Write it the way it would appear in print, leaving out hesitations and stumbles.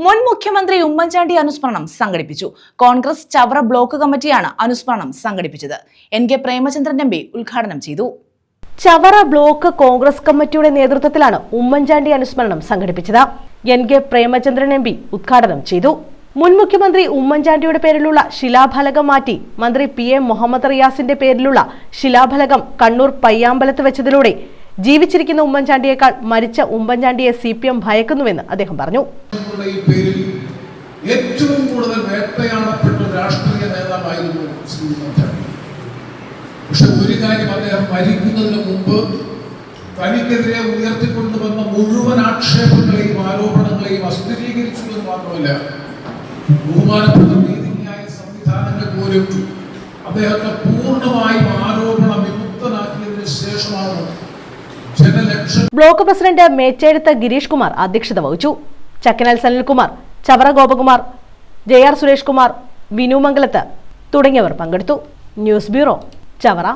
മുൻ മുഖ്യമന്ത്രി ഉമ്മൻചാണ്ടി അനുസ്മരണം സംഘടിപ്പിച്ചു. കോൺഗ്രസ് ചവറ ബ്ലോക്ക് കമ്മിറ്റിയാണ് അനുസ്മരണം സംഘടിപ്പിച്ചത്. NK പ്രേമചന്ദ്രൻ MP ഉദ്ഘാടനം ചെയ്തു. ചവറ ബ്ലോക്ക് കോൺഗ്രസ് കമ്മിറ്റിയുടെ നേതൃത്വത്തിലാണ് ഉമ്മൻചാണ്ടി അനുസ്മരണം സംഘടിപ്പിച്ചത്. NK പ്രേമചന്ദ്രൻ MP ഉദ്ഘാടനം ചെയ്തു. മുൻ മുഖ്യമന്ത്രി ഉമ്മൻചാണ്ടിയുടെ പേരിലുള്ള ശിലാഫലകം മാറ്റി മന്ത്രി PM മുഹമ്മദ് റിയാസിന്റെ പേരിലുള്ള ശിലാഫലകം കണ്ണൂർ പയ്യാമ്പലത്ത് വെച്ചതിലൂടെ ജീവിച്ചിരിക്കുന്ന ഉമ്മൻചാണ്ടിയേക്കാൾ മരിച്ച ഉമ്മൻചാണ്ടിയെ CPM ഭയക്കുന്നുവെന്ന് അദ്ദേഹം പറഞ്ഞു. ഏറ്റവും കൂടുതൽ വേട്ടയാടപ്പെട്ട രാഷ്ട്രീയ നേതാവായിരുന്നു ശ്രീ ഉമ്മൻചാണ്ടി. പക്ഷെ ഒരു കാര്യം, അദ്ദേഹം മരിക്കുന്നതിന് മുമ്പ് തനിക്കെതിരെ ഉയർത്തിക്കൊണ്ടുവന്ന മുഴുവൻ ആക്ഷേപങ്ങളെയും ആരോപണങ്ങളെയും അസ്ഥിരീകരിച്ചു എന്ന് മാത്രമല്ല, ബഹുമാനപ്പെട്ട നീതിന്യായ സംവിധാനങ്ങൾ പോലും അദ്ദേഹത്തെ പൂർണ്ണമായും ആരോപണ വിമുക്തനാക്കിയതിനു ശേഷമാണ് ബ്ലോക്ക് പ്രസിഡന്റ് മേച്ചേഴുത്ത് ഗിരീഷ് കുമാർ അധ്യക്ഷത വഹിച്ചു. ചക്കനാൽ സനിൽകുമാർ, ചവറ ഗോപകുമാർ, JR സുരേഷ് കുമാർ, വിനു മംഗലത്ത് തുടങ്ങിയവർ പങ്കെടുത്തു. News bureau, Chavara.